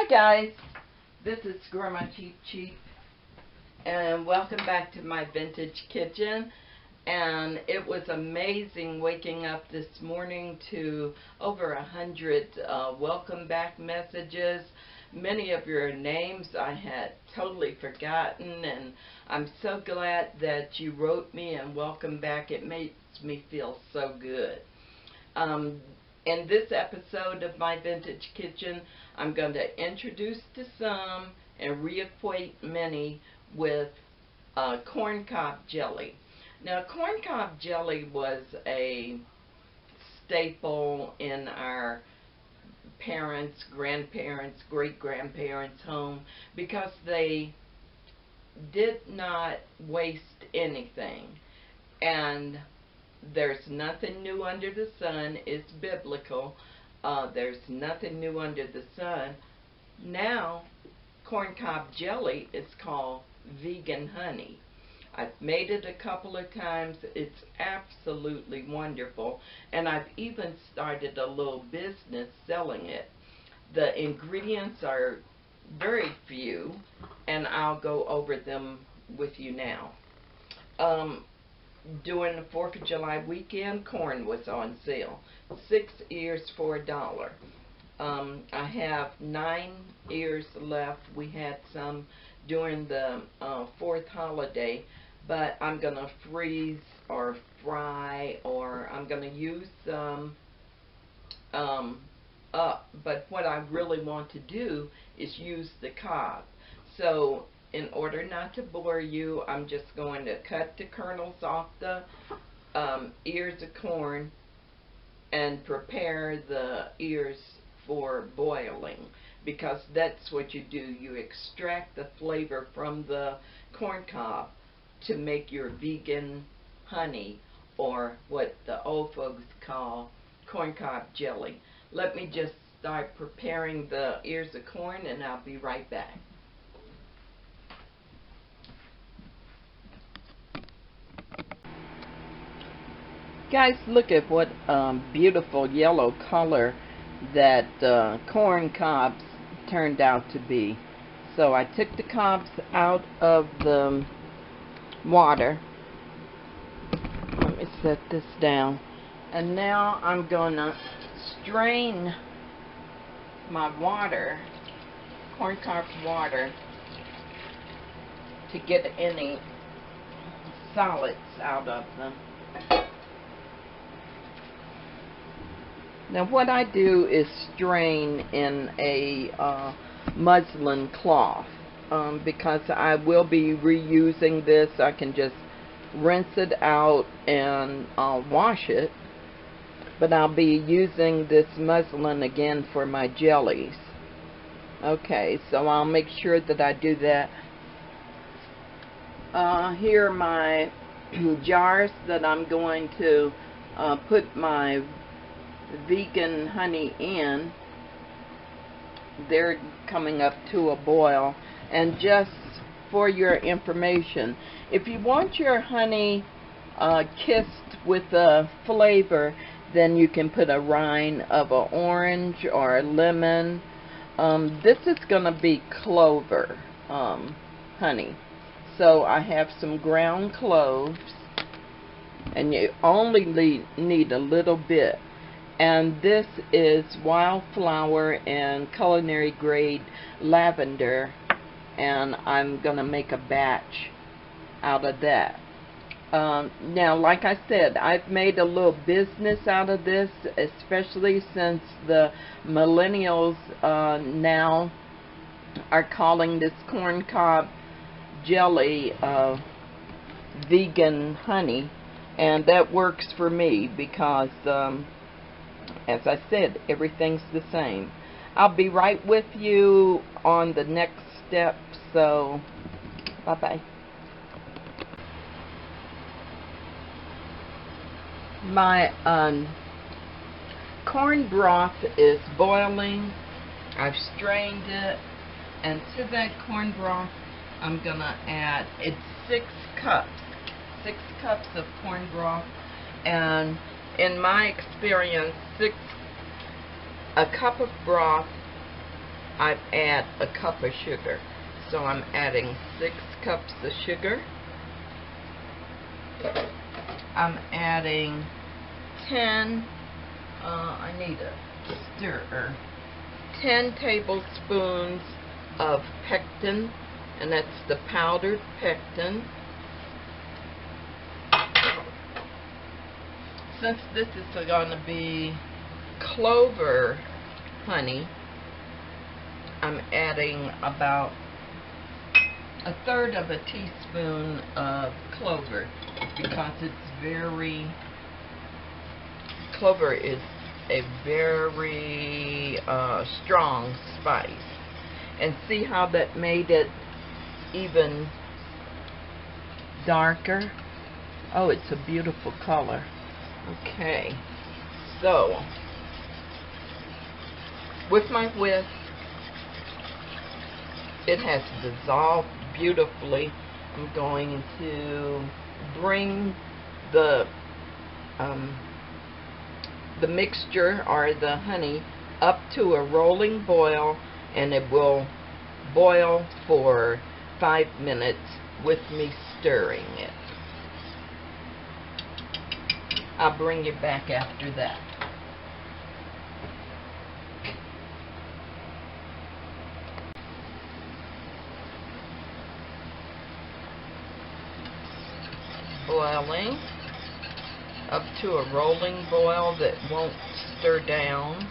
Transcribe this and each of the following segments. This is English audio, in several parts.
Hi guys, this is Grandma Cheap Cheap, and welcome back to my vintage kitchen. And it was amazing waking up this morning to over 100 welcome back messages. Many of your names I had totally forgotten, and I'm so glad that you wrote me and welcome back. It makes me feel so good. In this episode of my vintage kitchen, I'm going to introduce to some and reacquaint many with corncob jelly. Now, corncob jelly was a staple in our parents, grandparents, great-grandparents' home because they did not waste anything. And there's nothing new under the sun. It's biblical. There's nothing new under the sun. Now, corncob jelly is called vegan honey. I've made it a couple of times. It's absolutely wonderful. And I've even started a little business selling it. The ingredients are very few, and I'll go over them with you now. During the 4th of July weekend, corn was on sale. 6 ears for $1. I have 9 ears left. We had some during the 4th holiday, but I'm going to freeze or fry, or I'm going to use some up. But what I really want to do is use the cob. So in order not to bore you, I'm just going to cut the kernels off the ears of corn and prepare the ears for boiling, because that's what you do. You extract the flavor from the corn cob to make your vegan honey, or what the old folks call corncob jelly. Let me just start preparing the ears of corn, and I'll be right back. Guys, look at what beautiful yellow color that corn cobs turned out to be. So I took the cobs out of the water. Let me set this down. And now I'm going to strain my water, corn cob water, to get any solids out of them. Now what I do is strain in a muslin cloth, because I will be reusing this. I can just rinse it out and wash it, but I'll be using this muslin again for my jellies. Okay, so I'll make sure that I do that. Here are my jars that I'm going to put my vegan honey in. They're coming up to a boil. And just for your information, if you want your honey kissed with a flavor, then you can put a rind of an orange or a lemon. This is going to be clover honey. So I have some ground cloves, and you only need a little bit. And this is wildflower and culinary grade lavender, and I'm going to make a batch out of that. Now, like I said, I've made a little business out of this, especially since the millennials now are calling this corn cob jelly vegan honey, and that works for me because as I said, everything's the same. I'll be right with you on the next step, so bye-bye. My corn broth is boiling. I've strained it, and to that corn broth I'm going to add, it's 6 cups. 6 cups of corn broth, and in my experience, a cup of broth I add a cup of sugar. So I'm adding 6 cups of sugar. I'm adding 10, I need a stirrer, 10 tablespoons of pectin, and that's the powdered pectin. Since this is going to be clover honey, I'm adding about 1/3 of a teaspoon of clover, because clover is a very strong spice. And see how that made it even darker? Oh, it's a beautiful color. Okay, so with my whisk, it has dissolved beautifully. I'm going to bring the mixture, or the honey, up to a rolling boil, and it will boil for 5 minutes with me stirring it. I'll bring you back after that. Boiling up to a rolling boil that won't stir down,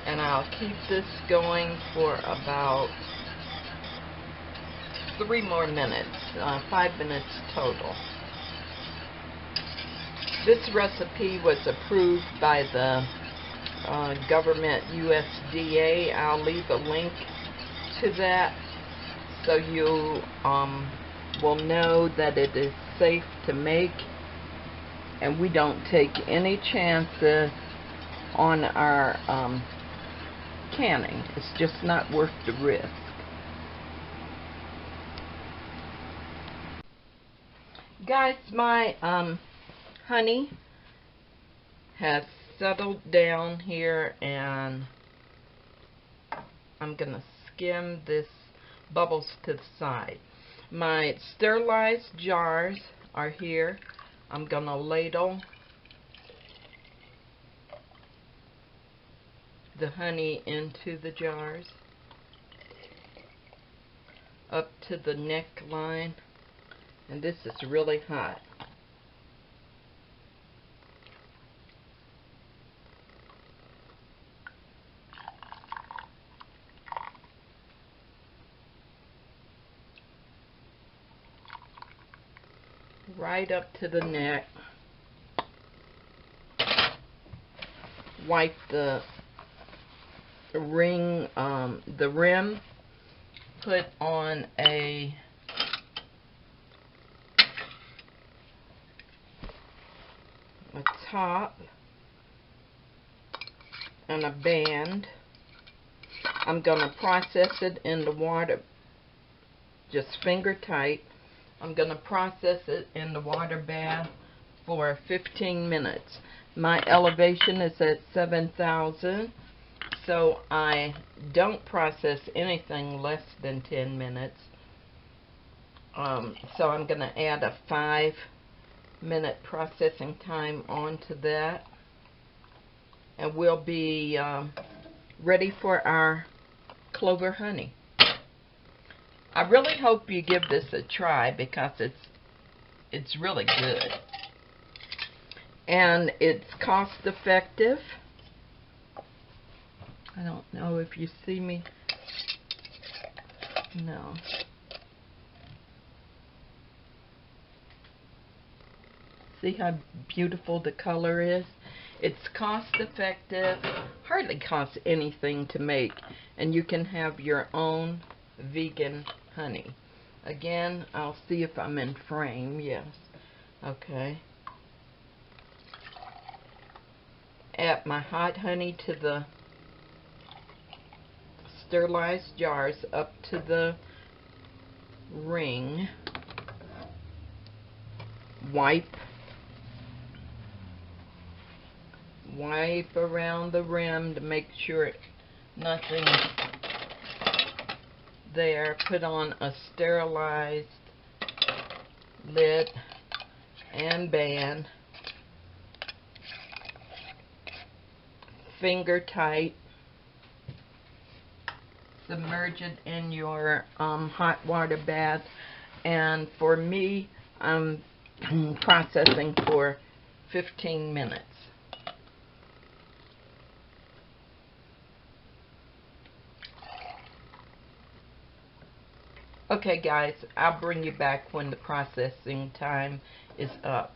and I'll keep this going for about 3 more minutes, 5 minutes total. This recipe was approved by the government USDA. I'll leave a link to that so you will know that it is safe to make, and we don't take any chances on our canning. It's just not worth the risk. Guys, my honey has settled down here, and I'm gonna skim this bubbles to the side. My sterilized jars are here. I'm gonna ladle the honey into the jars up to the neckline, and this is really hot. Right up to the neck. Wipe the rim, put on a top and a band. I'm going to process it in the water, just finger tight. I'm going to process it in the water bath for 15 minutes. My elevation is at 7,000, so I don't process anything less than 10 minutes. So I'm going to add a 5-minute processing time onto that, and we'll be ready for our clover honey. I really hope you give this a try, because it's really good. And it's cost effective. I don't know if you see me. No. See how beautiful the color is? It's cost effective, hardly costs anything to make, and you can have your own vegan honey. Again, I'll see if I'm in frame. Yes. Okay. Add my hot honey to the sterilized jars up to the ring. wipe around the rim to make sure nothing there. Put on a sterilized lid and band. Finger tight. Submerge it in your hot water bath. And for me, I'm processing for 15 minutes. Okay guys, I'll bring you back when the processing time is up.